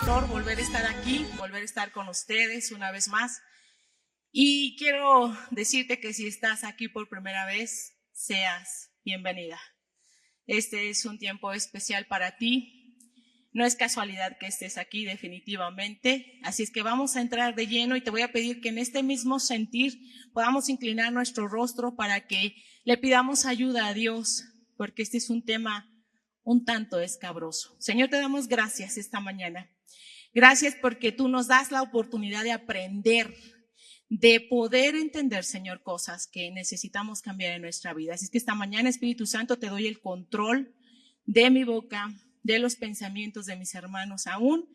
pastor volver a estar aquí, volver a estar con ustedes una vez más. Y quiero decirte que si estás aquí por primera vez, seas bienvenida. Este es un tiempo especial para ti. No es casualidad que estés aquí, definitivamente. Así es que vamos a entrar de lleno y te voy a pedir que en este mismo sentir podamos inclinar nuestro rostro para que le pidamos ayuda a Dios, porque este es un tema un tanto escabroso. Señor, te damos gracias esta mañana. Gracias porque tú nos das la oportunidad de aprender, de poder entender, Señor, cosas que necesitamos cambiar en nuestra vida. Así es que esta mañana, Espíritu Santo, te doy el control de mi boca, de los pensamientos de mis hermanos, aún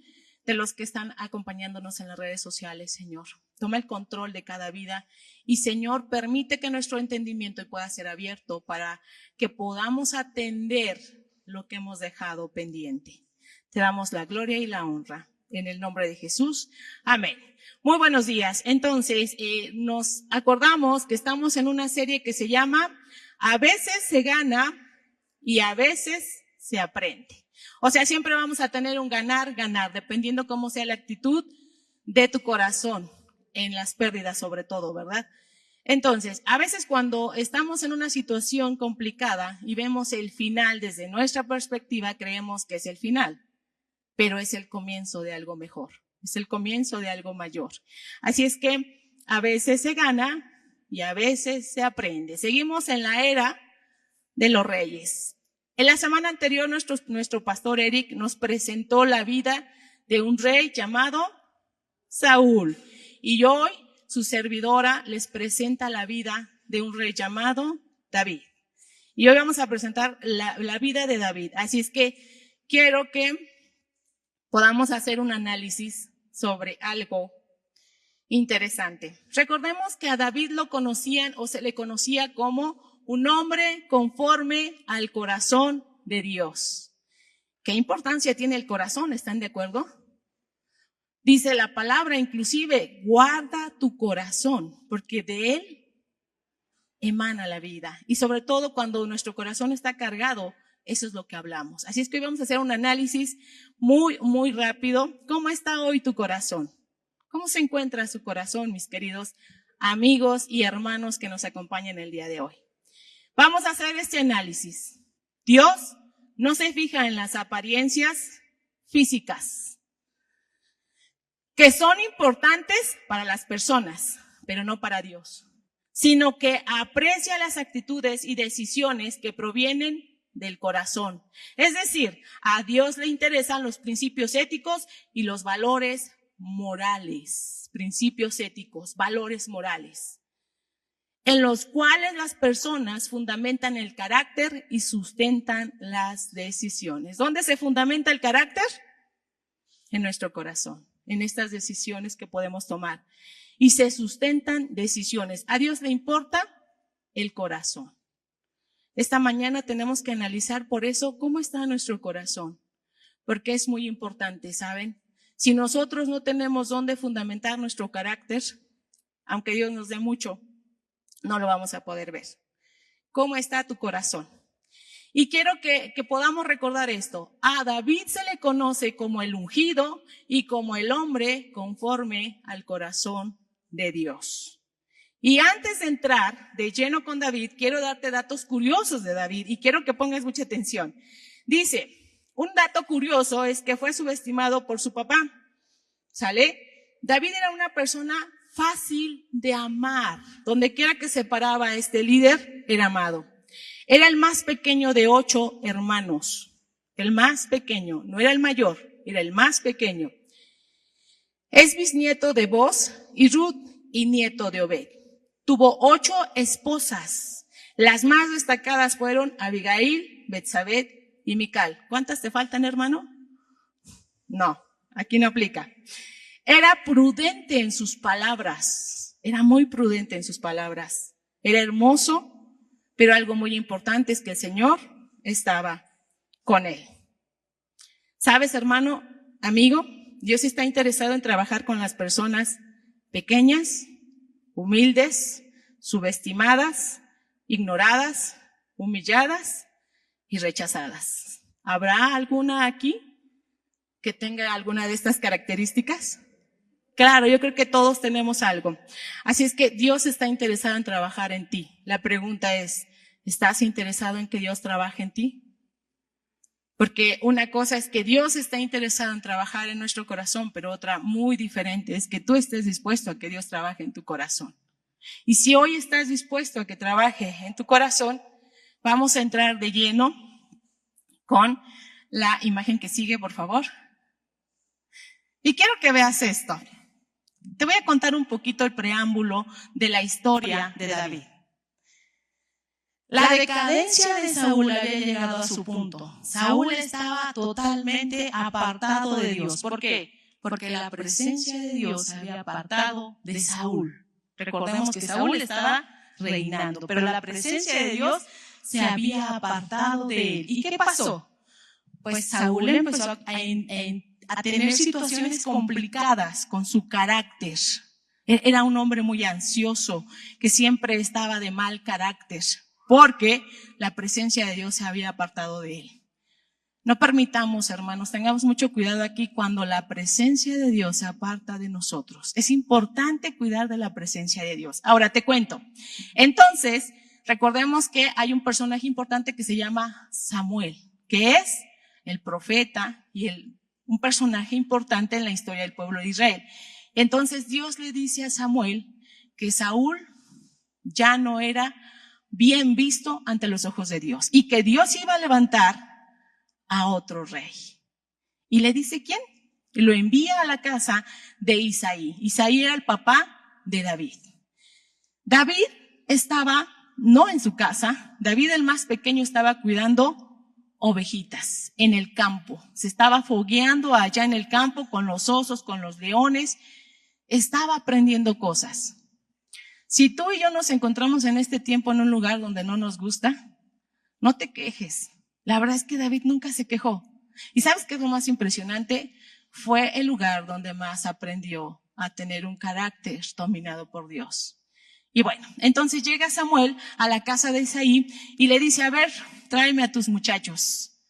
de los que están acompañándonos en las redes sociales, Señor. Toma el control de cada vida y, Señor, permite que nuestro entendimiento pueda ser abierto para que podamos atender lo que hemos dejado pendiente. Te damos la gloria y la honra. En el nombre de Jesús. Amén. Muy buenos días. Entonces, nos acordamos que estamos en una serie que se llama A veces se gana y a veces se aprende. O sea, siempre vamos a tener un ganar, dependiendo cómo sea la actitud de tu corazón en las pérdidas sobre todo, ¿verdad? Entonces, a veces cuando estamos en una situación complicada y vemos el final desde nuestra perspectiva, creemos que es el final, pero es el comienzo de algo mejor, es el comienzo de algo mayor. Así es que a veces se gana y a veces se aprende. Seguimos en la era de los reyes. En la semana anterior, nuestro pastor Eric nos presentó la vida de un rey llamado Saúl. Y hoy su servidora les presenta la vida de un rey llamado David. Y hoy vamos a presentar la vida de David. Así es que quiero que podamos hacer un análisis sobre algo interesante. Recordemos que a David lo conocían o se le conocía como un hombre conforme al corazón de Dios. ¿Qué importancia tiene el corazón? ¿Están de acuerdo? Dice la palabra, inclusive, guarda tu corazón, porque de él emana la vida. Y sobre todo cuando nuestro corazón está cargado, eso es lo que hablamos. Así es que hoy vamos a hacer un análisis muy rápido. ¿Cómo está hoy tu corazón? ¿Cómo se encuentra su corazón, mis queridos amigos y hermanos que nos acompañan el día de hoy? Vamos a hacer este análisis. Dios no se fija en las apariencias físicas, que son importantes para las personas, pero no para Dios, sino que aprecia las actitudes y decisiones que provienen del corazón. Es decir, a Dios le interesan los principios éticos y los valores morales, principios éticos, valores morales, en los cuales las personas fundamentan el carácter y sustentan las decisiones. ¿Dónde se fundamenta el carácter? En nuestro corazón, en estas decisiones que podemos tomar. Y se sustentan decisiones. A Dios le importa el corazón. Esta mañana tenemos que analizar por eso cómo está nuestro corazón, porque es muy importante, ¿saben? Si nosotros no tenemos dónde fundamentar nuestro carácter, aunque Dios nos dé mucho, no lo vamos a poder ver. ¿Cómo está tu corazón? Y quiero que podamos recordar esto. A David se le conoce como el ungido y como el hombre conforme al corazón de Dios. Y antes de entrar de lleno con David, quiero darte datos curiosos de David y quiero que pongas mucha atención. Dice, un dato curioso es que fue subestimado por su papá. ¿Sale? David era una persona fácil de amar. Donde quiera que se paraba este líder, era amado. Era el más pequeño de 8 hermanos. El más pequeño, no era el mayor, era el más pequeño. Es bisnieto de Boz y Ruth y nieto de Obed. Tuvo 8 esposas. Las más destacadas fueron Abigail, Betsabé y Mical. ¿Cuántas te faltan, hermano? No, aquí no aplica. Era prudente en sus palabras. Era muy prudente en sus palabras. Era hermoso, pero algo muy importante es que el Señor estaba con él. ¿Sabes, hermano, amigo? Dios está interesado en trabajar con las personas pequeñas, humildes, subestimadas, ignoradas, humilladas y rechazadas. ¿Habrá alguna aquí que tenga alguna de estas características? Claro, yo creo que todos tenemos algo. Así es que Dios está interesado en trabajar en ti. La pregunta es, ¿estás interesado en que Dios trabaje en ti? Porque una cosa es que Dios está interesado en trabajar en nuestro corazón, pero otra muy diferente es que tú estés dispuesto a que Dios trabaje en tu corazón. Y si hoy estás dispuesto a que trabaje en tu corazón, vamos a entrar de lleno con la imagen que sigue, por favor. Y quiero que veas esto. Te voy a contar un poquito el preámbulo de la historia de David. La decadencia de Saúl había llegado a su punto. Saúl estaba totalmente apartado de Dios. ¿Por qué? Porque la presencia de Dios se había apartado de Saúl. Recordemos que Saúl estaba reinando, pero la presencia de Dios se había apartado de él. ¿Y qué pasó? Pues Saúl empezó a tener situaciones complicadas con su carácter. Era un hombre muy ansioso, que siempre estaba de mal carácter, porque la presencia de Dios se había apartado de él. No permitamos, hermanos, tengamos mucho cuidado aquí cuando la presencia de Dios se aparta de nosotros. Es importante cuidar de la presencia de Dios. Ahora te cuento. Entonces, recordemos que hay un personaje importante que se llama Samuel, que es el profeta y un personaje importante en la historia del pueblo de Israel. Entonces Dios le dice a Samuel que Saúl ya no era bien visto ante los ojos de Dios y que Dios iba a levantar a otro rey. ¿Y le dice quién? Y lo envía a la casa de Isaí. Isaí era el papá de David. David estaba no en su casa. David, el más pequeño, estaba cuidando ovejitas en el campo. Se estaba fogueando allá en el campo con los osos, con los leones. Estaba aprendiendo cosas. Si tú y yo nos encontramos en este tiempo en un lugar donde no nos gusta, no te quejes. La verdad es que David nunca se quejó. ¿Y sabes qué es lo más impresionante? Fue el lugar donde más aprendió a tener un carácter dominado por Dios. Y bueno, entonces llega Samuel a la casa de Isaí y le dice, a ver, tráeme a tus muchachos,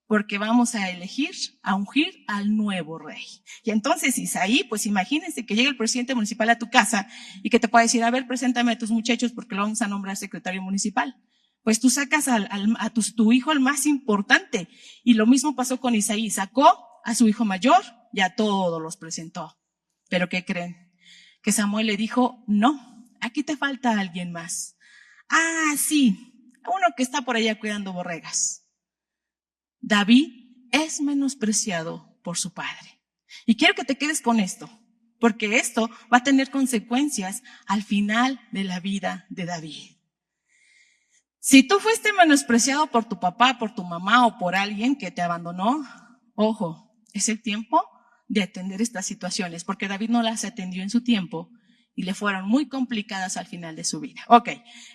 porque vamos a ungir al nuevo rey. Y entonces Isaí, pues imagínense que llega el presidente municipal a tu casa y que te pueda decir, a ver, preséntame a tus muchachos porque lo vamos a nombrar secretario municipal. Pues tú sacas a tu hijo el más importante. Y lo mismo pasó con Isaí, sacó a su hijo mayor y a todos los presentó. ¿Pero qué creen? Que Samuel le dijo, no, aquí te falta alguien más. Ah, sí, uno que está por allá cuidando borregas. David es menospreciado por su padre. Y quiero que te quedes con esto, porque esto va a tener consecuencias al final de la vida de David. Si tú fuiste menospreciado por tu papá, por tu mamá o por alguien que te abandonó, ojo, es el tiempo de atender estas situaciones, porque David no las atendió en su tiempo y le fueron muy complicadas al final de su vida. Ok,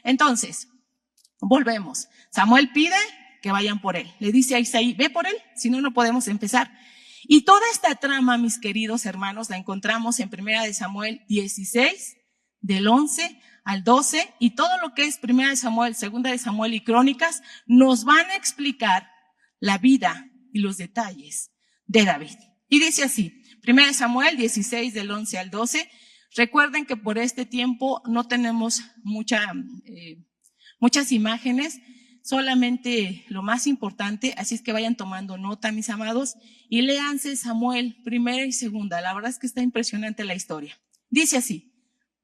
entonces, volvemos. Samuel pide que vayan por él. Le dice a Isaí, ve por él, si no, no podemos empezar. Y toda esta trama, mis queridos hermanos, la encontramos en 1 Samuel 16, del 11 al 12, y todo lo que es 1 Samuel, 2 Samuel y Crónicas, nos van a explicar la vida y los detalles de David. Y dice así, 1 Samuel 16, del 11 al 12, recuerden que por este tiempo no tenemos muchas imágenes, solamente lo más importante, así es que vayan tomando nota, mis amados, y léanse Samuel 1 y 2, la verdad es que está impresionante la historia. Dice así,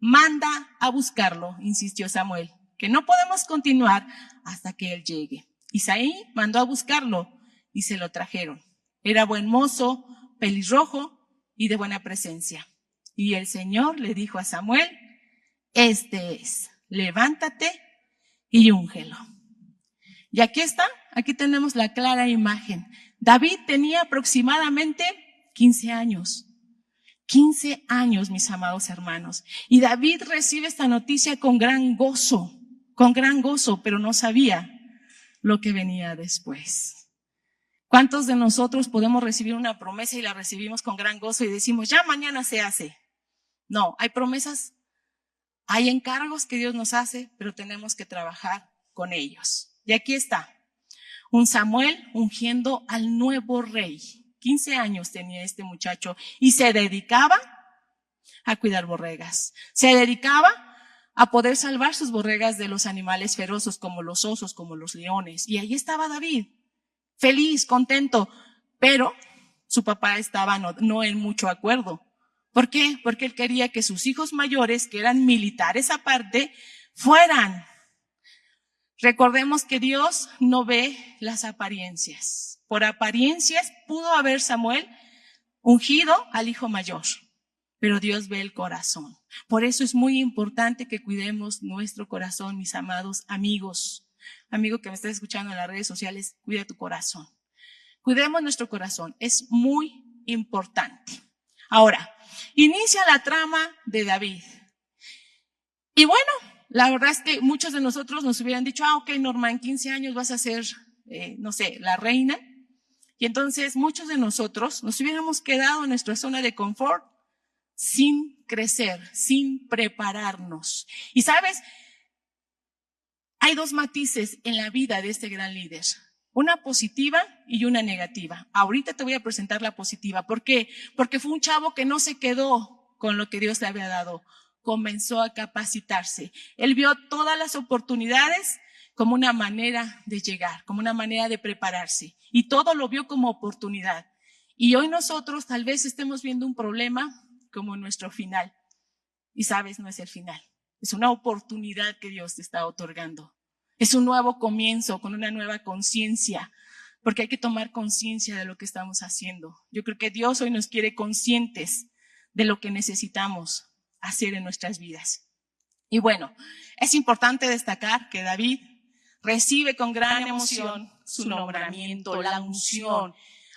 manda a buscarlo, insistió Samuel, que no podemos continuar hasta que él llegue. Isaí mandó a buscarlo y se lo trajeron. Era buen mozo, pelirrojo y de buena presencia. Y el Señor le dijo a Samuel, este es, levántate y úngelo. Y aquí está, aquí tenemos la clara imagen. David tenía aproximadamente 15 años. 15 años, mis amados hermanos. Y David recibe esta noticia con gran gozo, pero no sabía lo que venía después. ¿Cuántos de nosotros podemos recibir una promesa y la recibimos con gran gozo y decimos, ya mañana se hace? No, hay promesas, hay encargos que Dios nos hace, pero tenemos que trabajar con ellos. Y aquí está, un Samuel ungiendo al nuevo rey. 15 años tenía este muchacho y se dedicaba a cuidar borregas. Se dedicaba a poder salvar sus borregas de los animales feroces como los osos, como los leones. Y ahí estaba David, feliz, contento, pero su papá estaba no en mucho acuerdo. ¿Por qué? Porque él quería que sus hijos mayores, que eran militares aparte, fueran. Recordemos que Dios no ve las apariencias. Por apariencias pudo haber Samuel ungido al hijo mayor, pero Dios ve el corazón. Por eso es muy importante que cuidemos nuestro corazón, mis amados amigos. Amigo que me estás escuchando en las redes sociales, cuida tu corazón. Cuidemos nuestro corazón, es muy importante. Ahora, inicia la trama de David. Y bueno, la verdad es que muchos de nosotros nos hubieran dicho, ok, Norma, en 15 años vas a ser, la reina. Y entonces muchos de nosotros nos hubiéramos quedado en nuestra zona de confort sin crecer, sin prepararnos. Y sabes, hay dos matices en la vida de este gran líder. Una positiva y una negativa. Ahorita te voy a presentar la positiva. ¿Por qué? Porque fue un chavo que no se quedó con lo que Dios le había dado. Comenzó a capacitarse. Él vio todas las oportunidades como una manera de llegar, como una manera de prepararse. Y todo lo vio como oportunidad. Y hoy nosotros tal vez estemos viendo un problema como nuestro final. Y sabes, no es el final. Es una oportunidad que Dios te está otorgando. Es un nuevo comienzo con una nueva conciencia, porque hay que tomar conciencia de lo que estamos haciendo. Yo creo que Dios hoy nos quiere conscientes de lo que necesitamos hacer en nuestras vidas. Y bueno, es importante destacar que David recibe con gran emoción su nombramiento, la unción.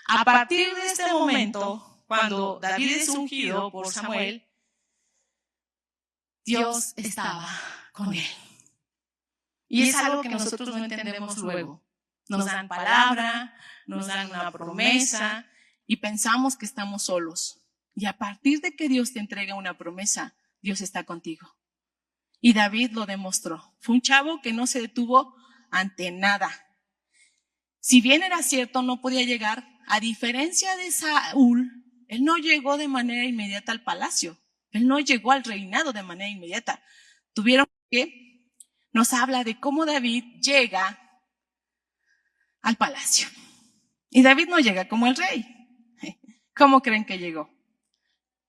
A partir de este momento, cuando David es ungido por Samuel, Dios estaba con él. Y es algo que nosotros no entendemos luego. Nos dan palabra, nos dan una promesa y pensamos que estamos solos. Y a partir de que Dios te entrega una promesa, Dios está contigo. Y David lo demostró. Fue un chavo que no se detuvo ante nada. Si bien era cierto, no podía llegar, a diferencia de Saúl, él no llegó de manera inmediata al palacio. Él no llegó al reinado de manera inmediata. Tuvieron que nos habla de cómo David llega al palacio. Y David no llega como el rey. ¿Cómo creen que llegó?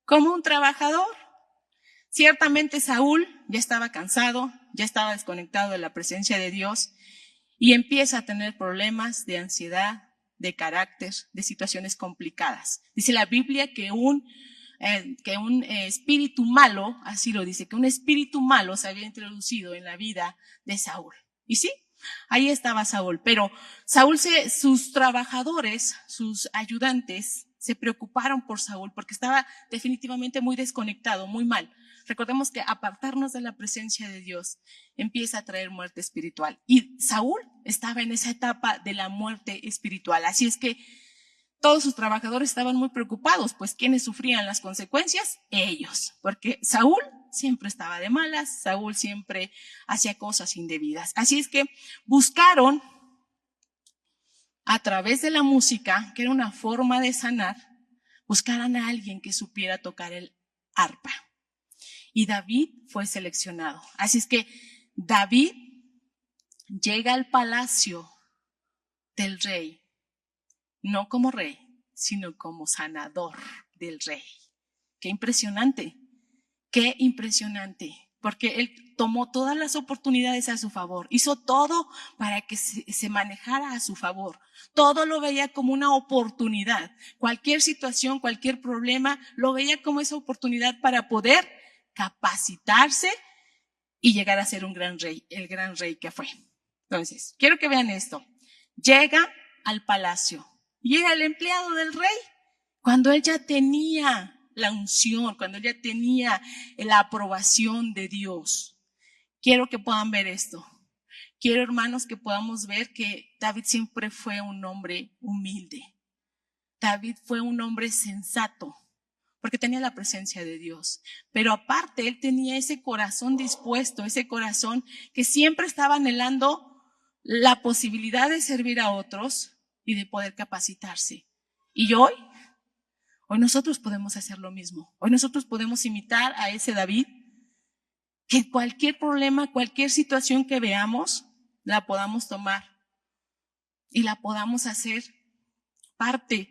Como un trabajador. Ciertamente Saúl ya estaba cansado, ya estaba desconectado de la presencia de Dios y empieza a tener problemas de ansiedad, de carácter, de situaciones complicadas. Dice la Biblia que un espíritu malo, así lo dice, que un espíritu malo se había introducido en la vida de Saúl. Y sí, ahí estaba Saúl, pero sus trabajadores, sus ayudantes, se preocuparon por Saúl porque estaba definitivamente muy desconectado, muy mal. Recordemos que apartarnos de la presencia de Dios empieza a traer muerte espiritual. Y Saúl estaba en esa etapa de la muerte espiritual. Así es que todos sus trabajadores estaban muy preocupados, pues ¿quiénes sufrían las consecuencias? Ellos, porque Saúl siempre estaba de malas, Saúl siempre hacía cosas indebidas. Así es que buscaron a través de la música, que era una forma de sanar, buscaran a alguien que supiera tocar el arpa. Y David fue seleccionado. Así es que David llega al palacio del rey, no como rey, sino como sanador del rey. Qué impresionante, porque él tomó todas las oportunidades a su favor, hizo todo para que se manejara a su favor. Todo lo veía como una oportunidad. Cualquier situación, cualquier problema, lo veía como esa oportunidad para poder capacitarse y llegar a ser un gran rey, el gran rey que fue. Entonces, quiero que vean esto. Llega al palacio y era el empleado del rey cuando él ya tenía la unción, cuando él ya tenía la aprobación de Dios. Quiero que puedan ver esto. Quiero, hermanos, que podamos ver que David siempre fue un hombre humilde. David fue un hombre sensato, porque tenía la presencia de Dios. Pero aparte, él tenía ese corazón dispuesto, ese corazón que siempre estaba anhelando la posibilidad de servir a otros y de poder capacitarse. Y hoy nosotros podemos hacer lo mismo. Hoy nosotros podemos imitar a ese David, que cualquier problema, cualquier situación que veamos, la podamos tomar y la podamos hacer parte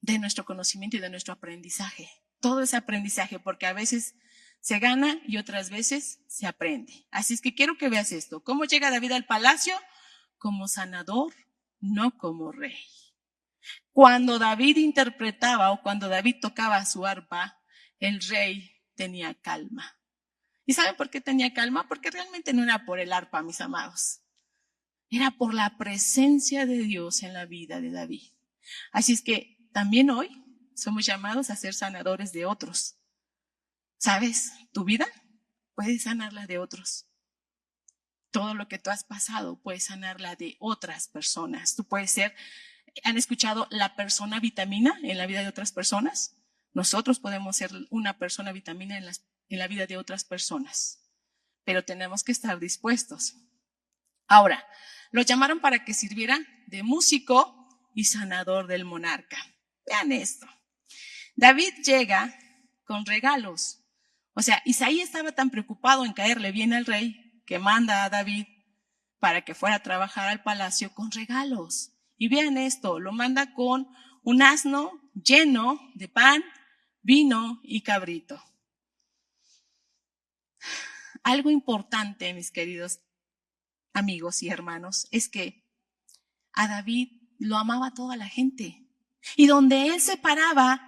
de nuestro conocimiento y de nuestro aprendizaje. Todo es aprendizaje, porque a veces se gana y otras veces se aprende. Así es que quiero que veas esto. ¿Cómo llega David al palacio? Como sanador, no como rey. Cuando David interpretaba o cuando David tocaba su arpa, el rey tenía calma. ¿Y saben por qué tenía calma? Porque realmente no era por el arpa, mis amados. Era por la presencia de Dios en la vida de David. Así es que también hoy somos llamados a ser sanadores de otros. ¿Sabes? Tu vida puedes sanarla de otros. Todo lo que tú has pasado puedes sanarla de otras personas. Tú puedes ser, ¿han escuchado la persona vitamina en la vida de otras personas? Nosotros podemos ser una persona vitamina en la vida de otras personas, pero tenemos que estar dispuestos. Ahora, lo llamaron para que sirviera de músico y sanador del monarca. Vean esto. David llega con regalos. O sea, Isaí estaba tan preocupado en caerle bien al rey que manda a David para que fuera a trabajar al palacio con regalos. Y vean esto, lo manda con un asno lleno de pan, vino y cabrito. Algo importante, mis queridos amigos y hermanos, es que a David lo amaba toda la gente. Y donde él se paraba,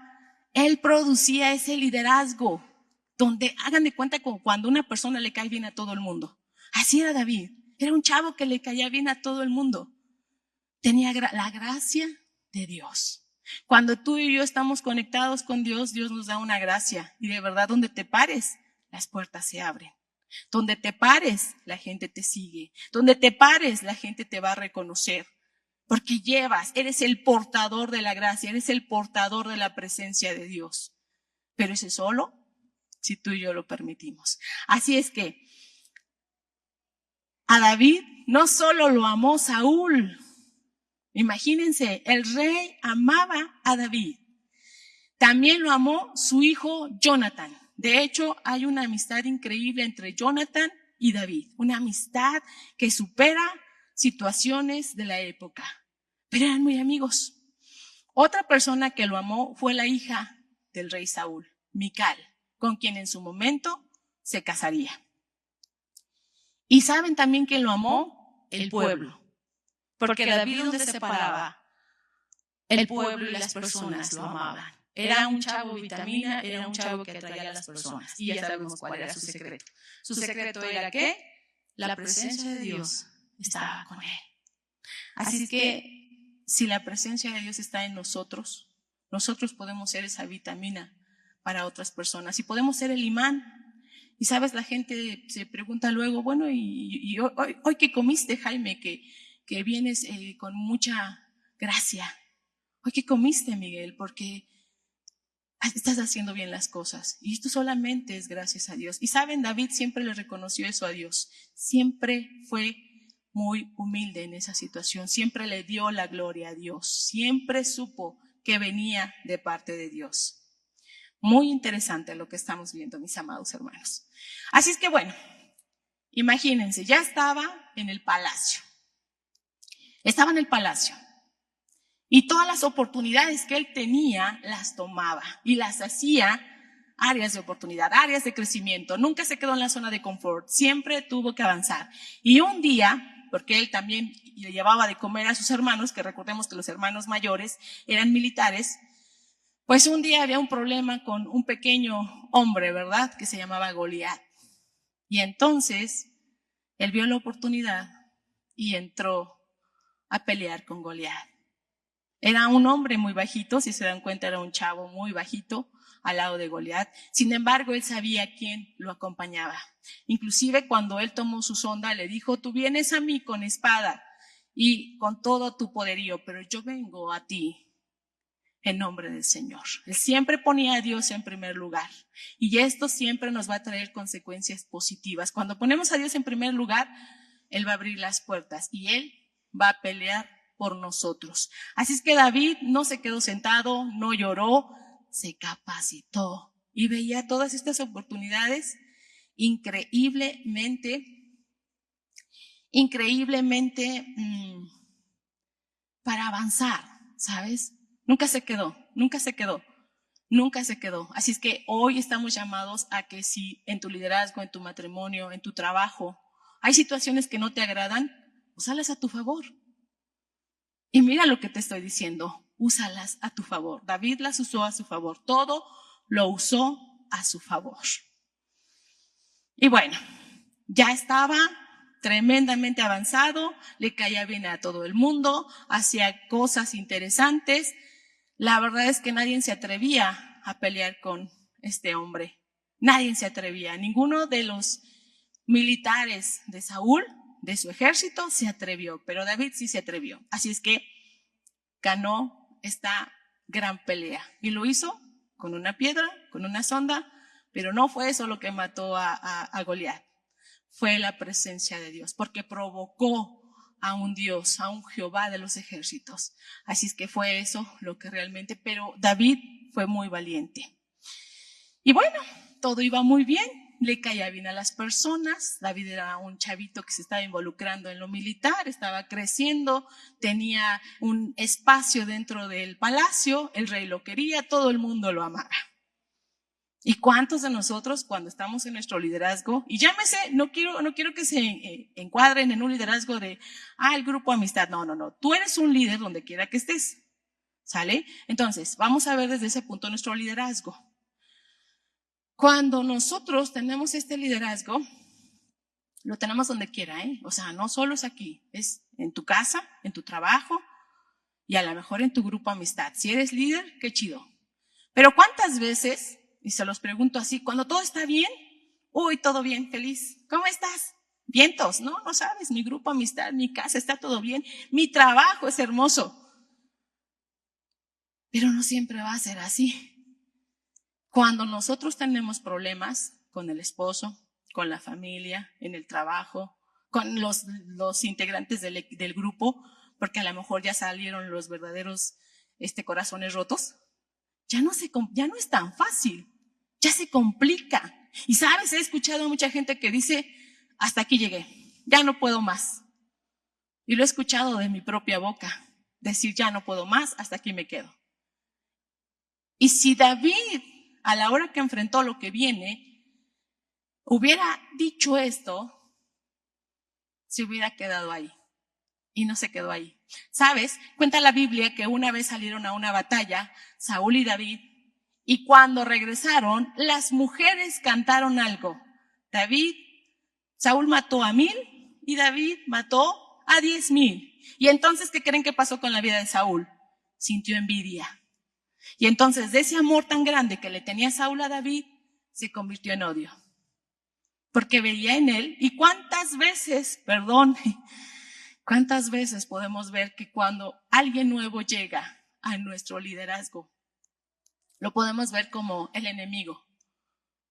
él producía ese liderazgo. Donde, hagan de cuenta, como cuando una persona le cae bien a todo el mundo. Así era David. Era un chavo que le caía bien a todo el mundo. Tenía la gracia de Dios. Cuando tú y yo estamos conectados con Dios, Dios nos da una gracia. Y de verdad, donde te pares, las puertas se abren. Donde te pares, la gente te sigue. Donde te pares, la gente te va a reconocer. Porque eres el portador de la gracia, eres el portador de la presencia de Dios. Pero ese solo si tú y yo lo permitimos. Así es que a David no solo lo amó Saúl. Imagínense, el rey amaba a David. También lo amó su hijo Jonathan. De hecho, hay una amistad increíble entre Jonathan y David. Una amistad que supera situaciones de la época. Pero eran muy amigos. Otra persona que lo amó fue la hija del rey Saúl, Mical, con quien en su momento se casaría. Y saben también quién lo amó, el pueblo. Porque David, donde se paraba, el pueblo y las personas lo amaban. Era un chavo vitamina, era un chavo que atraía a las personas. Y ya sabemos cuál era su secreto. Su secreto era que la presencia de Dios estaba con él. Así es que si la presencia de Dios está en nosotros, nosotros podemos ser esa vitamina para otras personas y podemos ser el imán. Y sabes, la gente se pregunta luego, bueno, y hoy ¿qué comiste, Jaime? Que vienes con mucha gracia. Hoy ¿qué comiste, Miguel? Porque estás haciendo bien las cosas. Y esto solamente es gracias a Dios. Y saben, David siempre le reconoció eso a Dios. Siempre fue muy humilde en esa situación. Siempre le dio la gloria a Dios. Siempre supo que venía de parte de Dios. Muy interesante lo que estamos viendo, mis amados hermanos. Así es que bueno, imagínense, ya estaba en el palacio. Estaba en el palacio. Y todas las oportunidades que él tenía, las tomaba y las hacía áreas de oportunidad, áreas de crecimiento. Nunca se quedó en la zona de confort, siempre tuvo que avanzar. Y un día, porque él también le llevaba de comer a sus hermanos, que recordemos que los hermanos mayores eran militares, pues un día había un problema con un pequeño hombre, ¿verdad?, que se llamaba Goliat. Y entonces él vio la oportunidad y entró a pelear con Goliat. Era un hombre muy bajito, si se dan cuenta era un chavo muy bajito al lado de Goliat. Sin embargo, él sabía quién lo acompañaba. Inclusive cuando él tomó su sonda le dijo, tú vienes a mí con espada y con todo tu poderío, pero yo vengo a ti en nombre del Señor. Él siempre ponía a Dios en primer lugar y esto siempre nos va a traer consecuencias positivas. Cuando ponemos a Dios en primer lugar, Él va a abrir las puertas y Él va a pelear por nosotros. Así es que David no se quedó sentado, no lloró, se capacitó y veía todas estas oportunidades increíblemente para avanzar, ¿sabes? Nunca se quedó. Así es que hoy estamos llamados a que si en tu liderazgo, en tu matrimonio, en tu trabajo, hay situaciones que no te agradan, úsalas a tu favor. Y mira lo que te estoy diciendo, úsalas a tu favor. David las usó a su favor, todo lo usó a su favor. Y bueno, ya estaba tremendamente avanzado, le caía bien a todo el mundo, hacía cosas interesantes. La verdad es que nadie se atrevía a pelear con este hombre. Nadie se atrevía. Ninguno de los militares de Saúl, de su ejército, se atrevió. Pero David sí se atrevió. Así es que ganó esta gran pelea. Y lo hizo con una piedra, con una sonda. Pero no fue eso lo que mató a Goliat. Fue la presencia de Dios. Porque provocó a un Dios, a un Jehová de los ejércitos. Así es que fue eso lo que realmente, pero David fue muy valiente. Y bueno, todo iba muy bien, le caía bien a las personas. David era un chavito que se estaba involucrando en lo militar, estaba creciendo, tenía un espacio dentro del palacio, el rey lo quería, todo el mundo lo amaba. ¿Y cuántos de nosotros cuando estamos en nuestro liderazgo, y llámese, no quiero que se encuadren en un liderazgo de, el grupo amistad, no, tú eres un líder donde quiera que estés, ¿sale? Entonces, vamos a ver desde ese punto nuestro liderazgo. Cuando nosotros tenemos este liderazgo, lo tenemos donde quiera, o sea, no solo es aquí, es en tu casa, en tu trabajo y a lo mejor en tu grupo amistad. Si eres líder, qué chido. Pero ¿cuántas veces, y se los pregunto así, cuando todo está bien, todo bien, feliz, ¿cómo estás? Vientos, no sabes, mi grupo amistad, mi casa, está todo bien, mi trabajo es hermoso. Pero no siempre va a ser así. Cuando nosotros tenemos problemas con el esposo, con la familia, en el trabajo, con los integrantes del grupo, porque a lo mejor ya salieron los verdaderos corazones rotos, ya no es tan fácil, ya se complica. Y sabes, he escuchado a mucha gente que dice, hasta aquí llegué, ya no puedo más. Y lo he escuchado de mi propia boca, decir, ya no puedo más, hasta aquí me quedo. Y si David, a la hora que enfrentó lo que viene, hubiera dicho esto, se hubiera quedado ahí. Y no se quedó ahí. ¿Sabes? Cuenta la Biblia que una vez salieron a una batalla, Saúl y David, y cuando regresaron, las mujeres cantaron algo. Saúl mató a 1,000 y David mató a 10,000. Y entonces, ¿qué creen que pasó con la vida de Saúl? Sintió envidia. Y entonces, de ese amor tan grande que le tenía Saúl a David, se convirtió en odio. Porque veía en él, y cuántas veces podemos ver que cuando alguien nuevo llega a nuestro liderazgo, lo podemos ver como el enemigo.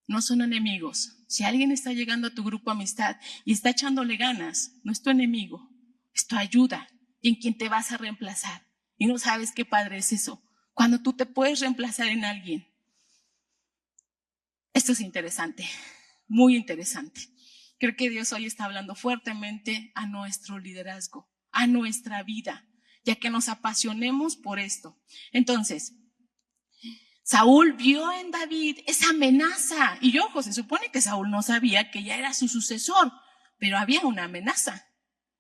No son enemigos. Si alguien está llegando a tu grupo amistad y está echándole ganas, no es tu enemigo, es tu ayuda y en quien te vas a reemplazar. Y no sabes qué padre es eso, cuando tú te puedes reemplazar en alguien. Esto es interesante, muy interesante. Creo que Dios hoy está hablando fuertemente a nuestro liderazgo, a nuestra vida, ya que nos apasionemos por esto. Entonces, Saúl vio en David esa amenaza. Y ojo, se supone que Saúl no sabía que ya era su sucesor, pero había una amenaza.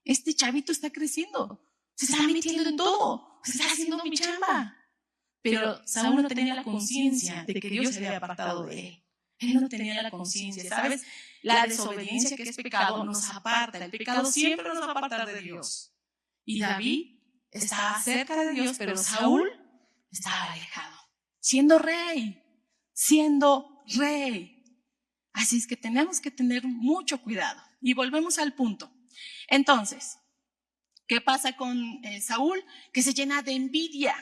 Este chavito está creciendo, se está metiendo en todo, se está haciendo mi chamba. Pero Saúl no tenía la conciencia de que Dios se había apartado de él. Él no tenía la conciencia, ¿sabes? La desobediencia, que es pecado, nos aparta. El pecado siempre nos va a apartar de Dios. Y David estaba cerca de Dios, pero Saúl estaba alejado. Siendo rey. Así es que tenemos que tener mucho cuidado. Y volvemos al punto. Entonces, ¿qué pasa con Saúl? Que se llena de envidia.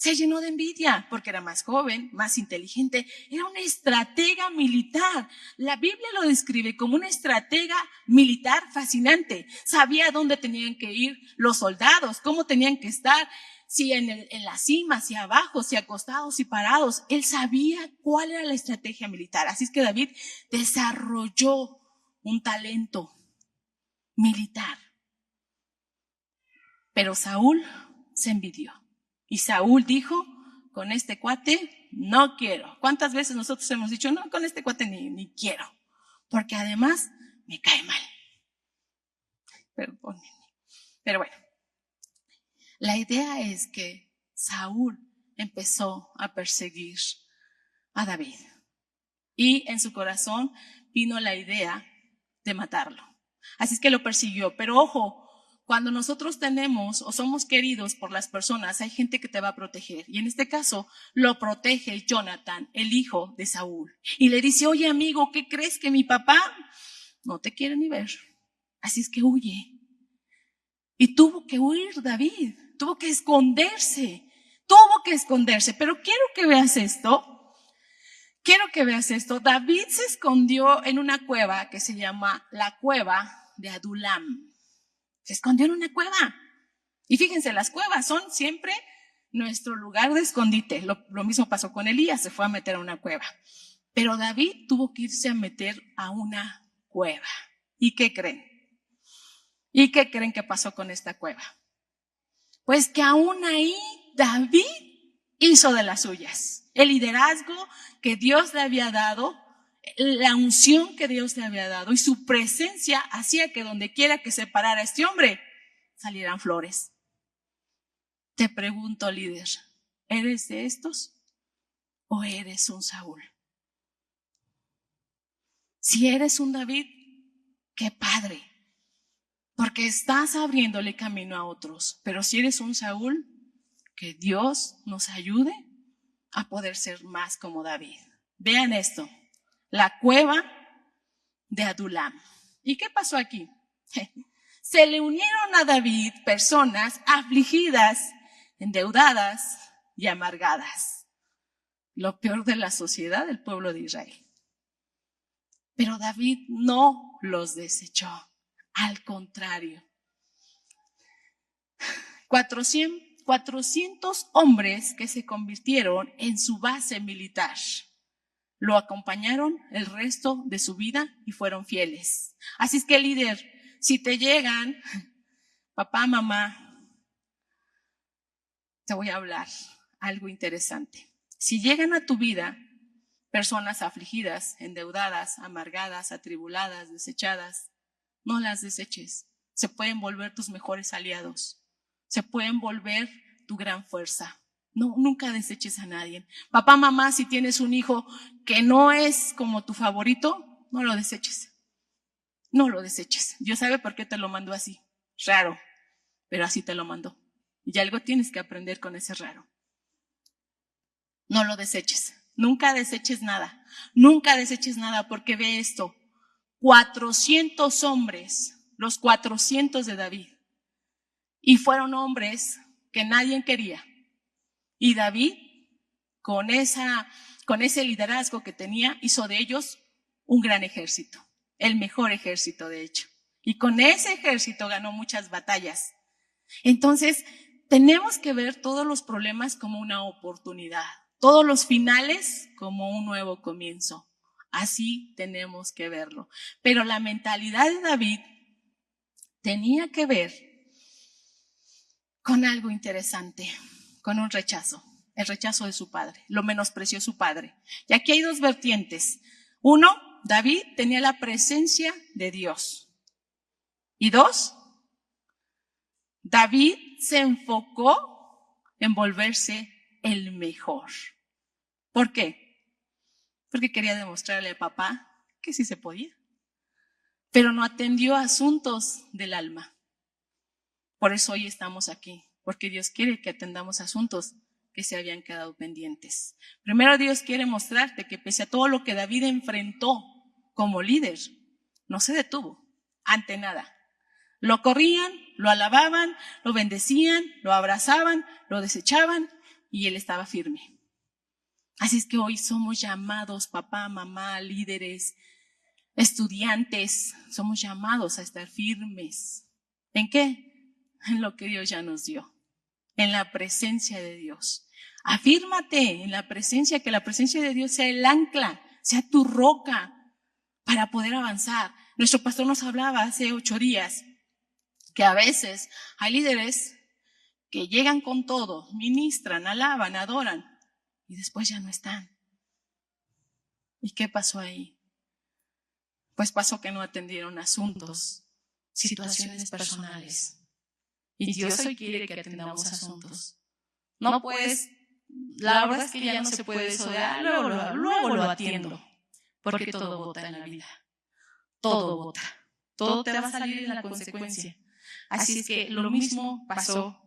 Se llenó de envidia porque era más joven, más inteligente. Era un estratega militar. La Biblia lo describe como una estratega militar fascinante. Sabía dónde tenían que ir los soldados, cómo tenían que estar, si en la cima, si abajo, si acostados, si parados. Él sabía cuál era la estrategia militar. Así es que David desarrolló un talento militar. Pero Saúl se envidió. Y Saúl dijo, con este cuate no quiero. ¿Cuántas veces nosotros hemos dicho, no, con este cuate ni quiero? Porque además me cae mal. Perdónenme. Pero bueno, la idea es que Saúl empezó a perseguir a David. Y en su corazón vino la idea de matarlo. Así es que lo persiguió. Pero ojo, cuando nosotros tenemos o somos queridos por las personas, hay gente que te va a proteger. Y en este caso lo protege Jonathan, el hijo de Saúl. Y le dice, oye amigo, ¿qué crees? Que mi papá no te quiere ni ver. Así es que huye. Y tuvo que huir David, tuvo que esconderse. Pero quiero que veas esto. David se escondió en una cueva que se llama la cueva de Adulam. Se escondió en una cueva. Y fíjense, las cuevas son siempre nuestro lugar de escondite. Lo mismo pasó con Elías, se fue a meter a una cueva. Pero David tuvo que irse a meter a una cueva. ¿Y qué creen? Que pasó con esta cueva? Pues que aún ahí David hizo de las suyas. El liderazgo que Dios le había dado, la unción que Dios le había dado y su presencia hacía que donde quiera que se parara este hombre, salieran flores. Te pregunto, líder, ¿eres de estos o eres un Saúl? Si eres un David, qué padre, porque estás abriéndole camino a otros. Pero si eres un Saúl, que Dios nos ayude a poder ser más como David. Vean esto. La cueva de Adulam. ¿Y qué pasó aquí? Se le unieron a David personas afligidas, endeudadas y amargadas. Lo peor de la sociedad del pueblo de Israel. Pero David no los desechó. Al contrario. 400 hombres que se convirtieron en su base militar. Lo acompañaron el resto de su vida y fueron fieles. Así es que, líder, si te llegan, papá, mamá, te voy a hablar algo interesante. Si llegan a tu vida personas afligidas, endeudadas, amargadas, atribuladas, desechadas, no las deseches. Se pueden volver tus mejores aliados. Se pueden volver tu gran fuerza. No, nunca deseches a nadie. Papá, mamá, si tienes un hijo que no es como tu favorito, no lo deseches. No lo deseches. Dios sabe por qué te lo mandó así. Raro, pero así te lo mandó. Y algo tienes que aprender con ese raro. No lo deseches. Nunca deseches nada. Nunca deseches nada, porque ve esto. 400 hombres, los 400 de David. Y fueron hombres que nadie quería. Y David, con ese liderazgo que tenía, hizo de ellos un gran ejército. El mejor ejército, de hecho. Y con ese ejército ganó muchas batallas. Entonces, tenemos que ver todos los problemas como una oportunidad. Todos los finales como un nuevo comienzo. Así tenemos que verlo. Pero la mentalidad de David tenía que ver con algo interesante, con un rechazo, el rechazo de su padre. Lo menospreció su padre. Y aquí hay dos vertientes. Uno, David tenía la presencia de Dios. Y dos, David se enfocó en volverse el mejor. ¿Por qué? Porque quería demostrarle al papá que sí se podía. Pero no atendió asuntos del alma. Por eso hoy estamos aquí, porque Dios quiere que atendamos asuntos que se habían quedado pendientes. Primero, Dios quiere mostrarte que pese a todo lo que David enfrentó como líder, no se detuvo ante nada. Lo corrían, lo alababan, lo bendecían, lo abrazaban, lo desechaban y él estaba firme. Así es que hoy somos llamados, papá, mamá, líderes, estudiantes, somos llamados a estar firmes. ¿En qué? En lo que Dios ya nos dio, en la presencia de Dios. Afírmate en la presencia, que la presencia de Dios sea el ancla, sea tu roca para poder avanzar. Nuestro pastor nos hablaba hace 8 días que a veces hay líderes que llegan con todo, ministran, alaban, adoran y después ya no están. ¿Y qué pasó ahí? Pues pasó que no atendieron asuntos, situaciones personales. Y Dios hoy quiere que atendamos asuntos. No pues, la verdad es que ya no se puede eso de luego lo atiendo, porque todo bota en la vida. Todo bota. Todo te va a salir en la consecuencia. Así es que lo mismo pasó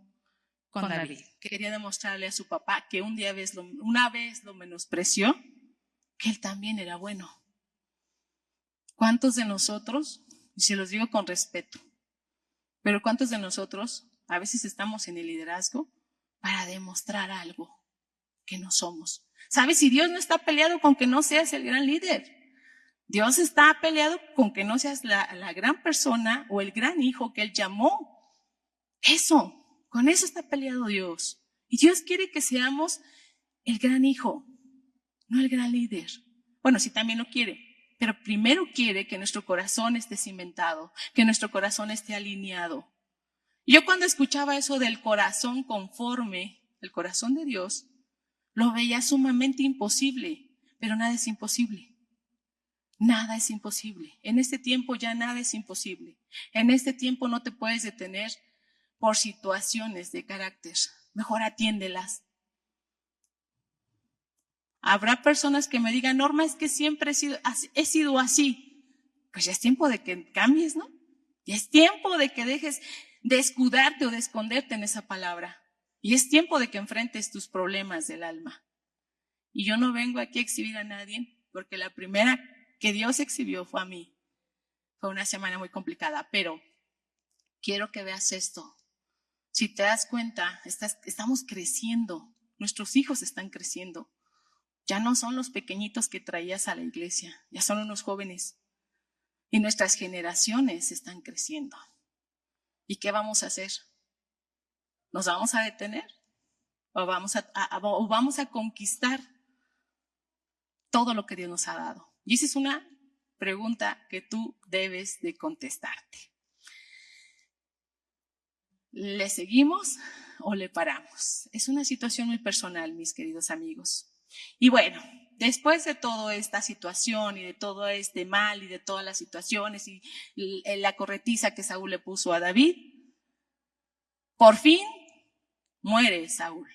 con David. Quería demostrarle a su papá que una vez lo menospreció, que él también era bueno. ¿Cuántos de nosotros, y se los digo con respeto, pero cuántos de nosotros a veces estamos en el liderazgo para demostrar algo que no somos? ¿Sabes? Si Dios no está peleado con que no seas el gran líder, Dios está peleado con que no seas la gran persona o el gran hijo que Él llamó. Con eso está peleado Dios. Y Dios quiere que seamos el gran hijo, no el gran líder. Bueno, sí también lo quiere, pero primero quiere que nuestro corazón esté cimentado, que nuestro corazón esté alineado. Yo cuando escuchaba eso del corazón conforme, el corazón de Dios, lo veía sumamente imposible, pero nada es imposible. Nada es imposible. En este tiempo ya nada es imposible. En este tiempo no te puedes detener por situaciones de carácter. Mejor atiéndelas. Habrá personas que me digan, Norma, es que siempre he sido así. Pues ya es tiempo de que cambies, ¿no? Ya es tiempo de que dejes de escudarte o de esconderte en esa palabra. Y es tiempo de que enfrentes tus problemas del alma. Y yo no vengo aquí a exhibir a nadie, porque la primera que Dios exhibió fue a mí. Fue una semana muy complicada, pero quiero que veas esto. Si te das cuenta, estamos creciendo. Nuestros hijos están creciendo. Ya no son los pequeñitos que traías a la iglesia, ya son unos jóvenes. Y nuestras generaciones están creciendo. ¿Y qué vamos a hacer? ¿Nos vamos a detener? ¿O vamos a conquistar todo lo que Dios nos ha dado? Y esa es una pregunta que tú debes de contestarte. ¿Le seguimos o le paramos? Es una situación muy personal, mis queridos amigos. Y bueno, después de toda esta situación y de todo este mal y de todas las situaciones y la corretiza que Saúl le puso a David, por fin muere Saúl.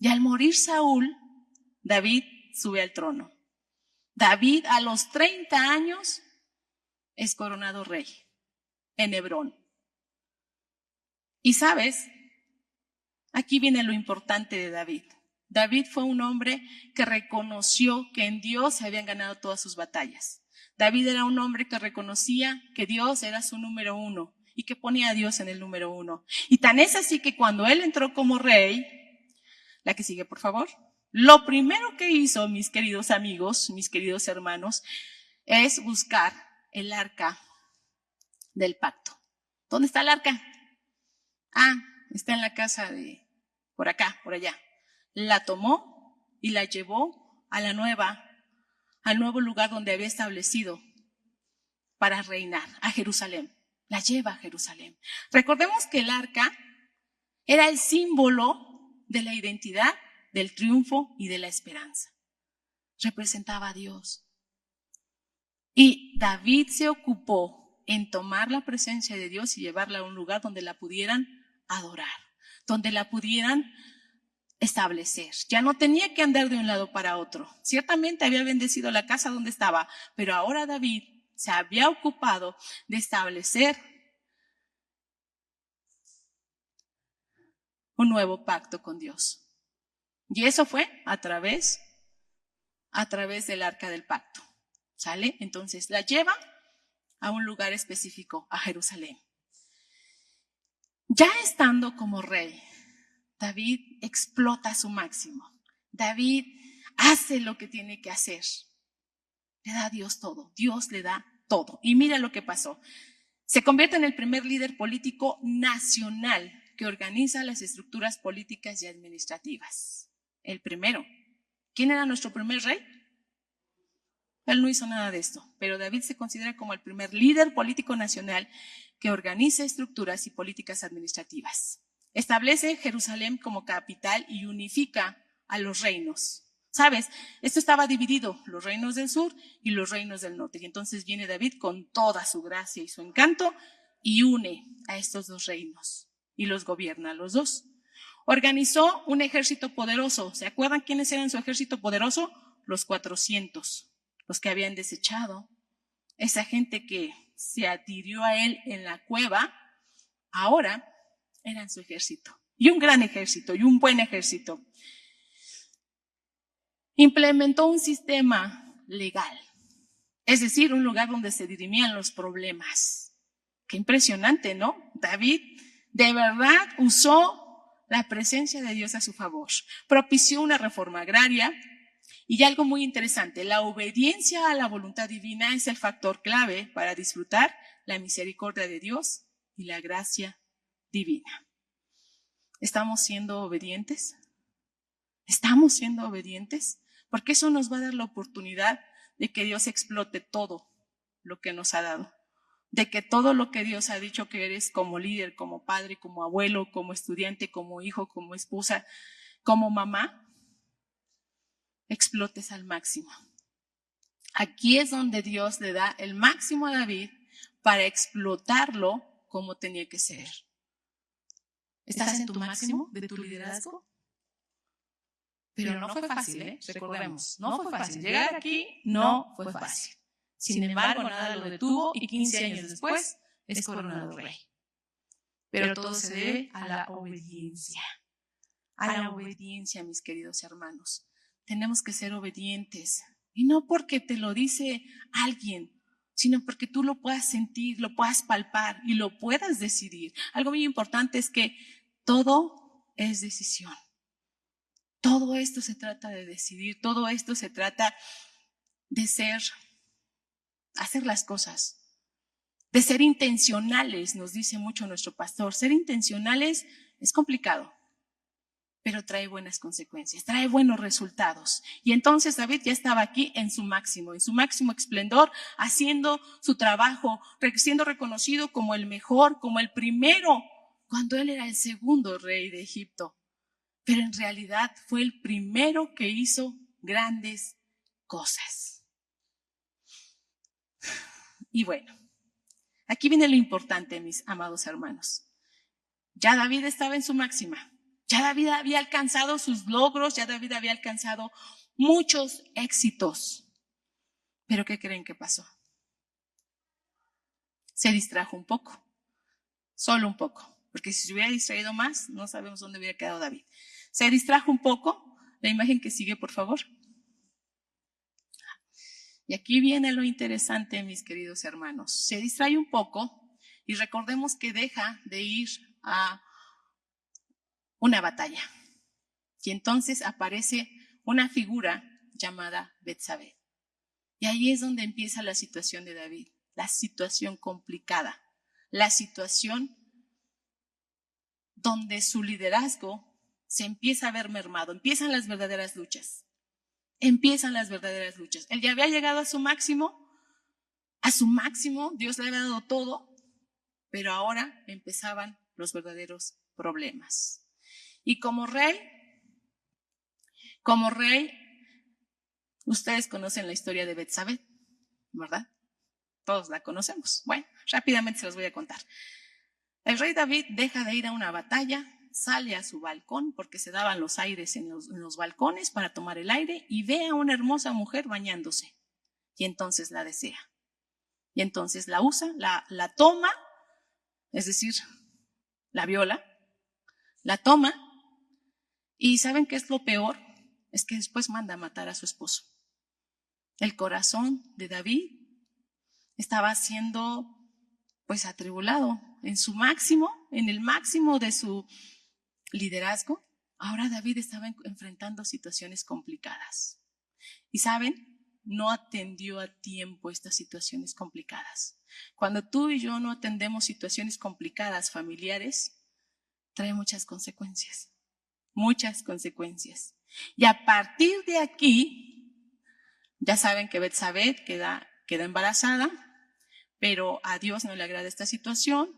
Y al morir Saúl, David sube al trono. David a los 30 años es coronado rey en Hebrón. Y sabes, aquí viene lo importante de David. David fue un hombre que reconoció que en Dios se habían ganado todas sus batallas. David era un hombre que reconocía que Dios era su número 1 y que ponía a Dios en el número 1. Y tan es así que cuando él entró como rey, la que sigue por favor, lo primero que hizo, mis queridos amigos, mis queridos hermanos, es buscar el arca del pacto. ¿Dónde está el arca? Está en la casa de por acá, por allá. La tomó y la llevó al nuevo lugar donde había establecido para reinar, a Jerusalén. La lleva a Jerusalén. Recordemos que el arca era el símbolo de la identidad, del triunfo y de la esperanza. Representaba a Dios. Y David se ocupó en tomar la presencia de Dios y llevarla a un lugar donde la pudieran adorar, donde la pudieran establecer. Ya no tenía que andar de un lado para otro. Ciertamente había bendecido la casa donde estaba, pero ahora David se había ocupado de establecer un nuevo pacto con Dios. Y eso fue a través del arca del pacto. ¿Sale? Entonces la lleva a un lugar específico, a Jerusalén. Ya estando como rey, David explota a su máximo. David hace lo que tiene que hacer. Le da a Dios todo. Dios le da todo. Y mira lo que pasó. Se convierte en el primer líder político nacional que organiza las estructuras políticas y administrativas. El primero. ¿Quién era nuestro primer rey? Él no hizo nada de esto, pero David se considera como el primer líder político nacional que organiza estructuras y políticas administrativas. Establece Jerusalén como capital y unifica a los reinos. ¿Sabes? Esto estaba dividido, los reinos del sur y los reinos del norte. Y entonces viene David con toda su gracia y su encanto y une a estos dos reinos y los gobierna a los dos. Organizó un ejército poderoso. ¿Se acuerdan quiénes eran su ejército poderoso? Los 400, los que habían desechado. Esa gente que se adhirió a él en la cueva, ahora eran su ejército. Y un gran ejército, y un buen ejército. Implementó un sistema legal, es decir, un lugar donde se dirimían los problemas. Qué impresionante, ¿no? David de verdad usó la presencia de Dios a su favor. Propició una reforma agraria y algo muy interesante, la obediencia a la voluntad divina es el factor clave para disfrutar la misericordia de Dios y la gracia divina. ¿Estamos siendo obedientes? ¿Estamos siendo obedientes? Porque eso nos va a dar la oportunidad de que Dios explote todo lo que nos ha dado. De que todo lo que Dios ha dicho que eres como líder, como padre, como abuelo, como estudiante, como hijo, como esposa, como mamá, explotes al máximo. Aquí es donde Dios le da el máximo a David para explotarlo como tenía que ser. ¿Estás en tu máximo de tu liderazgo? Pero no fue fácil, ¿eh? Recordemos, no fue fácil. Llegar aquí no fue fácil. Sin embargo, nada lo detuvo y 15 años después es coronado rey. Pero todo se debe a la obediencia. A la obediencia, mis queridos hermanos. Tenemos que ser obedientes. Y no porque te lo dice alguien, sino porque tú lo puedas sentir, lo puedas palpar y lo puedas decidir. Algo muy importante es que todo es decisión. Todo esto se trata de decidir, todo esto se trata de hacer las cosas, de ser intencionales, nos dice mucho nuestro pastor. Ser intencionales es complicado, pero trae buenas consecuencias, trae buenos resultados. Y entonces David ya estaba aquí en su máximo esplendor, haciendo su trabajo, siendo reconocido como el mejor, como el primero, cuando él era el segundo rey de Egipto. Pero en realidad fue el primero que hizo grandes cosas. Y bueno, aquí viene lo importante, mis amados hermanos. Ya David estaba en su máxima. Ya David había alcanzado sus logros, ya David había alcanzado muchos éxitos. ¿Pero qué creen que pasó? Se distrajo un poco, solo un poco, porque si se hubiera distraído más, no sabemos dónde hubiera quedado David. Se distrajo un poco. La imagen que sigue, por favor. Y aquí viene lo interesante, mis queridos hermanos. Se distrae un poco y recordemos que deja de ir a una batalla. Y entonces aparece una figura llamada Betsabé. Y ahí es donde empieza la situación de David, la situación complicada, la situación donde su liderazgo se empieza a ver mermado, empiezan las verdaderas luchas. Él ya había llegado a su máximo, Dios le había dado todo, pero ahora empezaban los verdaderos problemas. Y como rey, ustedes conocen la historia de Betsabé, ¿verdad? Todos la conocemos. Bueno, rápidamente se los voy a contar. El rey David deja de ir a una batalla, sale a su balcón porque se daban los aires en los balcones para tomar el aire y ve a una hermosa mujer bañándose y entonces la desea. Y entonces la usa, la toma, es decir, la viola, la toma y ¿saben qué es lo peor? Es que después manda a matar a su esposo. El corazón de David estaba siendo atribulado en su máximo, en el máximo de su liderazgo, Ahora David estaba enfrentando situaciones complicadas. Y ¿saben? No atendió a tiempo estas situaciones complicadas. Cuando tú y yo no atendemos situaciones complicadas familiares, trae muchas consecuencias. Muchas consecuencias. Y a partir de aquí, ya saben que Betsabé queda embarazada, pero a Dios no le agrada esta situación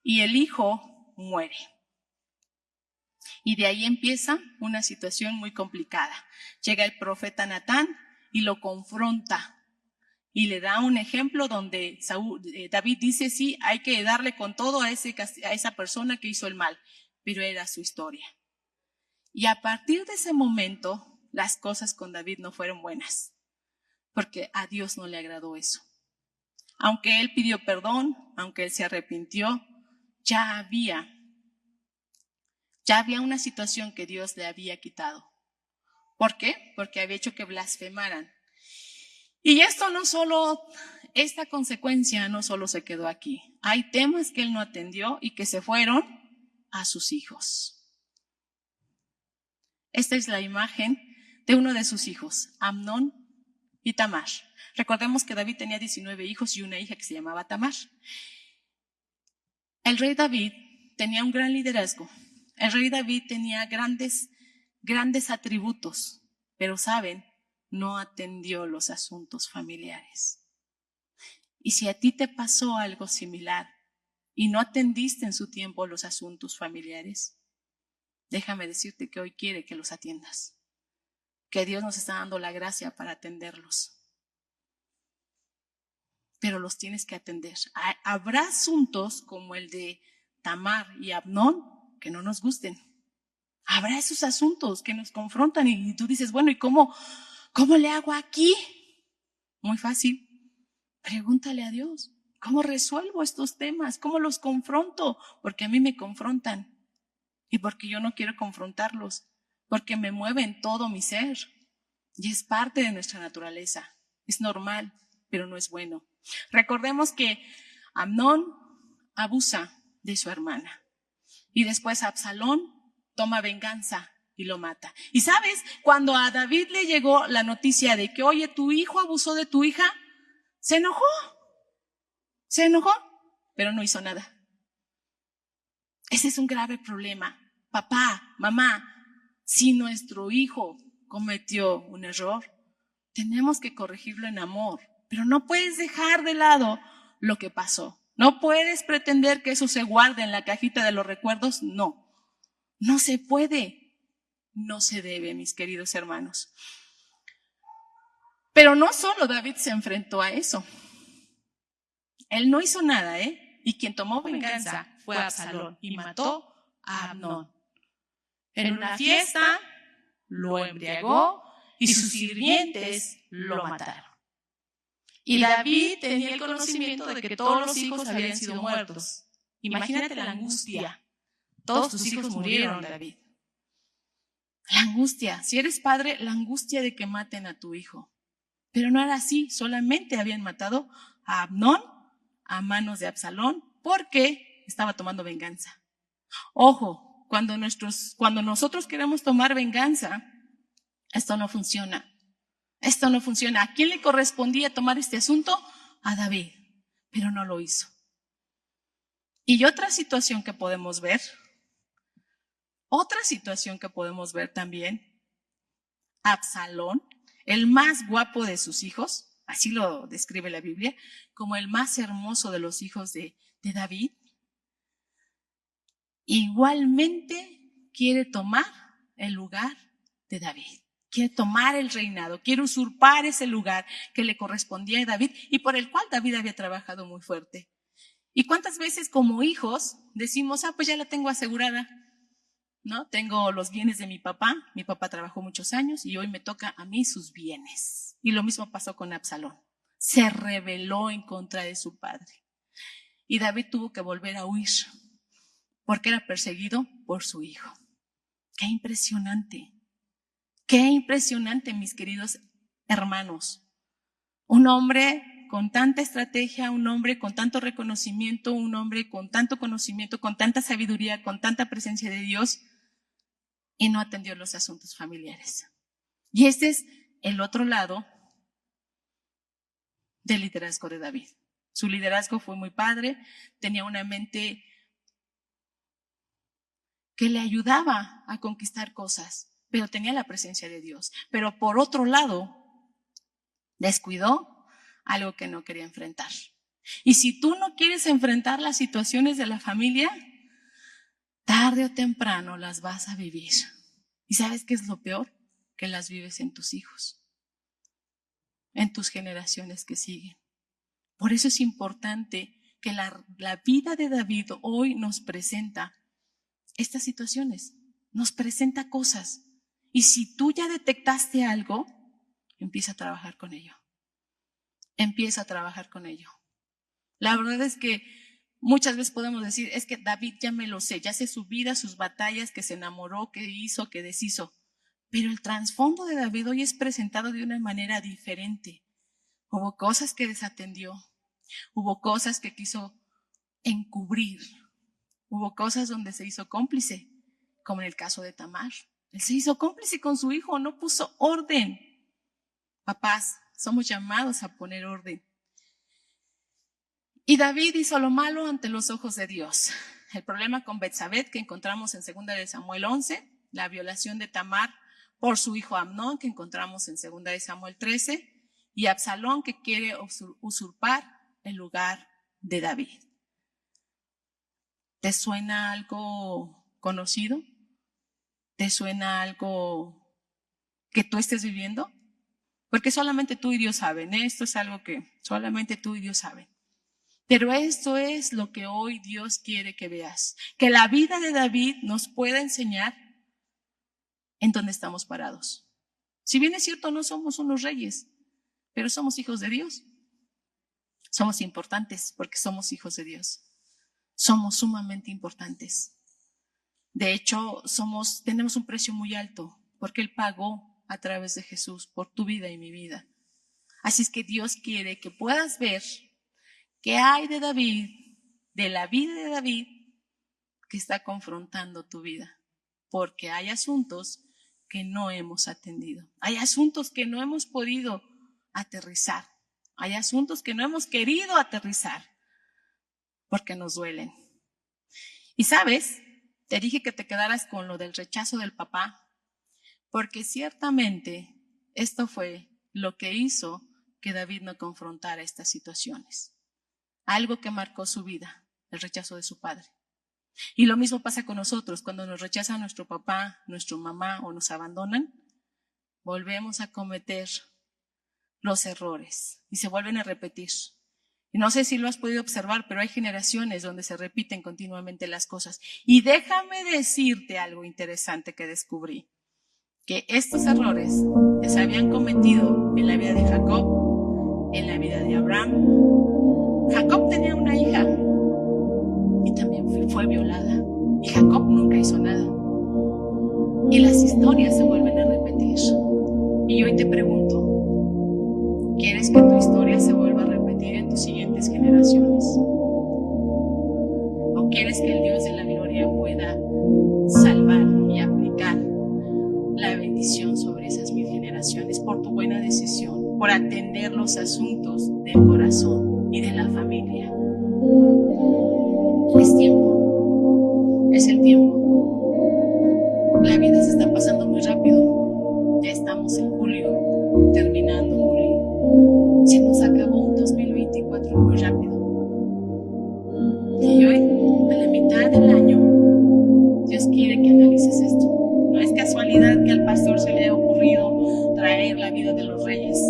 y el hijo muere. Y de ahí empieza una situación muy complicada. Llega el profeta Natán y lo confronta y le da un ejemplo donde David dice, sí, hay que darle con todo a esa persona que hizo el mal, pero era su historia. Y a partir de ese momento, las cosas con David no fueron buenas, porque a Dios no le agradó eso. Aunque él pidió perdón, aunque él se arrepintió, ya había una situación que Dios le había quitado. ¿Por qué? Porque había hecho que blasfemaran. Y esta consecuencia no solo se quedó aquí. Hay temas que él no atendió y que se fueron a sus hijos. Esta es la imagen de uno de sus hijos, Amnón y Tamar. Recordemos que David tenía 19 hijos y una hija que se llamaba Tamar. El rey David tenía un gran liderazgo. El rey David tenía grandes atributos, pero ¿saben? No atendió los asuntos familiares. Y si a ti te pasó algo similar y no atendiste en su tiempo los asuntos familiares, déjame decirte que hoy quiere que los atiendas, que Dios nos está dando la gracia para atenderlos. Pero los tienes que atender. Habrá asuntos como el de Tamar y Amnón que no nos gusten. Habrá esos asuntos que nos confrontan y tú dices, bueno, ¿y cómo le hago aquí? Muy fácil. Pregúntale a Dios, ¿cómo resuelvo estos temas? ¿Cómo los confronto? Porque a mí me confrontan y porque yo no quiero confrontarlos, porque me mueven todo mi ser y es parte de nuestra naturaleza. Es normal, pero no es bueno. Recordemos que Amnón abusa de su hermana y después Absalón toma venganza y lo mata. Y sabes, cuando a David le llegó la noticia de que, oye, tu hijo abusó de tu hija, se enojó, pero no hizo nada. Ese es un grave problema. Papá, mamá, si nuestro hijo cometió un error, tenemos que corregirlo en amor, pero no puedes dejar de lado lo que pasó. No puedes pretender que eso se guarde en la cajita de los recuerdos. No se puede, no se debe, mis queridos hermanos. Pero no solo David se enfrentó a eso. Él no hizo nada, y quien tomó venganza fue Absalón y mató a Amnón. En una fiesta lo embriagó y sus sirvientes lo mataron. Y David tenía el conocimiento de que todos los hijos habían sido muertos. Imagínate la angustia. Todos tus hijos murieron, David. La angustia. Si eres padre, la angustia de que maten a tu hijo. Pero no era así. Solamente habían matado a Amnón a manos de Absalón porque estaba tomando venganza. Ojo, cuando nosotros queremos tomar venganza, esto no funciona. ¿A quién le correspondía tomar este asunto? A David, pero no lo hizo. Y otra situación que podemos ver también, Absalón, el más guapo de sus hijos, así lo describe la Biblia, como el más hermoso de los hijos de David, igualmente quiere tomar el lugar de David. Quiere tomar el reinado, quiere usurpar ese lugar que le correspondía a David y por el cual David había trabajado muy fuerte. ¿Y cuántas veces como hijos decimos, pues ya la tengo asegurada, ¿no? Tengo los bienes de mi papá trabajó muchos años y hoy me toca a mí sus bienes. Y lo mismo pasó con Absalón. Se rebeló en contra de su padre. Y David tuvo que volver a huir porque era perseguido por su hijo. ¡Qué impresionante! ¡Qué impresionante, mis queridos hermanos! Un hombre con tanta estrategia, un hombre con tanto reconocimiento, un hombre con tanto conocimiento, con tanta sabiduría, con tanta presencia de Dios, y no atendió los asuntos familiares. Y este es el otro lado del liderazgo de David. Su liderazgo fue muy padre, tenía una mente que le ayudaba a conquistar cosas, pero tenía la presencia de Dios. Pero por otro lado, descuidó algo que no quería enfrentar. Y si tú no quieres enfrentar las situaciones de la familia, tarde o temprano las vas a vivir. ¿Y sabes qué es lo peor? Que las vives en tus hijos, en tus generaciones que siguen. Por eso es importante que la vida de David hoy nos presenta estas situaciones, nos presenta cosas. Y si tú ya detectaste algo, empieza a trabajar con ello. Empieza a trabajar con ello. La verdad es que muchas veces podemos decir, es que David ya me lo sé, ya sé su vida, sus batallas, que se enamoró, que hizo, que deshizo. Pero el trasfondo de David hoy es presentado de una manera diferente. Hubo cosas que desatendió, hubo cosas que quiso encubrir, hubo cosas donde se hizo cómplice, como en el caso de Tamar. Él se hizo cómplice con su hijo, no puso orden. Papás, somos llamados a poner orden. Y David hizo lo malo ante los ojos de Dios. El problema con Betsabé que encontramos en 2 de Samuel 11, la violación de Tamar por su hijo Amnón que encontramos en 2 de Samuel 13 y Absalón que quiere usurpar el lugar de David. ¿Te suena algo conocido? ¿Te suena algo que tú estés viviendo? Porque solamente tú y Dios saben. Esto es algo que solamente tú y Dios saben. Pero esto es lo que hoy Dios quiere que veas. Que la vida de David nos pueda enseñar en dónde estamos parados. Si bien es cierto, no somos unos reyes, pero somos hijos de Dios. Somos importantes porque somos hijos de Dios. Somos sumamente importantes. De hecho, tenemos un precio muy alto porque Él pagó a través de Jesús por tu vida y mi vida. Así es que Dios quiere que puedas ver qué hay de David, de la vida de David, que está confrontando tu vida. Porque hay asuntos que no hemos atendido. Hay asuntos que no hemos podido aterrizar. Hay asuntos que no hemos querido aterrizar porque nos duelen. Y sabes, te dije que te quedaras con lo del rechazo del papá, porque ciertamente esto fue lo que hizo que David no confrontara estas situaciones. Algo que marcó su vida, el rechazo de su padre. Y lo mismo pasa con nosotros, cuando nos rechaza nuestro papá, nuestra mamá o nos abandonan, volvemos a cometer los errores y se vuelven a repetir. Y no sé si lo has podido observar, pero hay generaciones donde se repiten continuamente las cosas. Y déjame decirte algo interesante que descubrí, que estos errores ya se habían cometido en la vida de Jacob, en la vida de Abraham. Jacob tenía una hija y también fue violada. Y Jacob nunca hizo nada. Y las historias se vuelven a repetir. Y hoy te pregunto, ¿quieres que tu historia se vuelva a repetir en tus siguientes generaciones? ¿O quieres que el Dios de la gloria pueda salvar y aplicar la bendición sobre esas 1000 generaciones por tu buena decisión, por atender los asuntos del corazón y de la familia? Es tiempo, es el tiempo. La vida se está pasando muy rápido. Ya estamos en julio, terminando julio. Se nos acabó un 2024 muy rápido. Y hoy, a la mitad del año, Dios quiere que analices esto. No es casualidad que al pastor se le haya ocurrido traer la vida de los reyes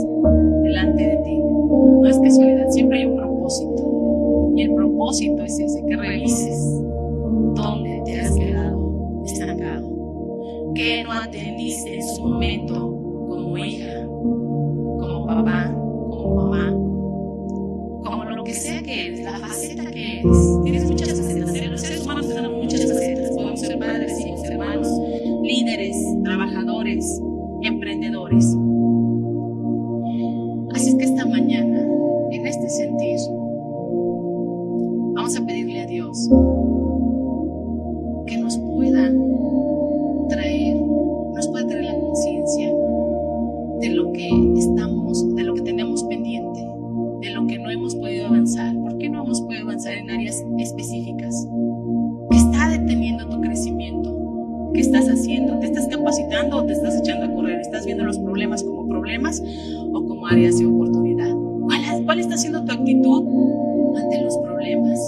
delante de ti. No es casualidad, siempre hay un propósito. Y el propósito es ese, que revises dónde te has quedado estancado, qué no atendiste en su momento como hija, como papá, como mamá, como lo que sea que eres, la faceta que eres. Tienes muchas facetas, los seres humanos tenemos muchas facetas. Podemos ser padres, hijos, hermanos, líderes, trabajadores, emprendedores. Así es que esta mañana, en este sentir, vamos a pedirle a Dios que nos pueda traer lo que tenemos pendiente, de lo que no hemos podido avanzar. ¿Por qué no hemos podido avanzar en áreas específicas? ¿Qué está deteniendo tu crecimiento? ¿Qué estás haciendo? ¿Te estás capacitando o te estás echando a correr? ¿Estás viendo los problemas como problemas o como áreas de oportunidad? ¿Cuál está siendo tu actitud ante los problemas?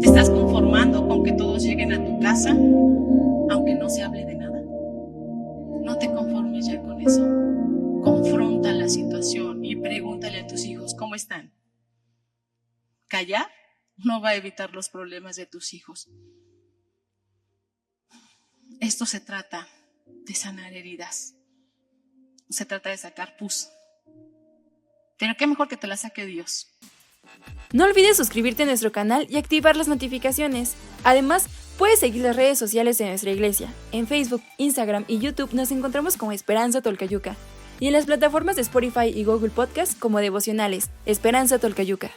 ¿Te estás conformando con que todos lleguen a tu casa, aunque no se hable de nada? No te conformes ya con eso. Confronta la situación y pregúntale a tus hijos cómo están. Callar no va a evitar los problemas de tus hijos. Esto se trata de sanar heridas. Se trata de sacar pus. Pero qué mejor que te la saque Dios. No olvides suscribirte a nuestro canal y activar las notificaciones. Además, puedes seguir las redes sociales de nuestra iglesia. En Facebook, Instagram y YouTube nos encontramos como Esperanza Tolcayuca. Y en las plataformas de Spotify y Google Podcast como Devocionales, Esperanza Tolcayuca.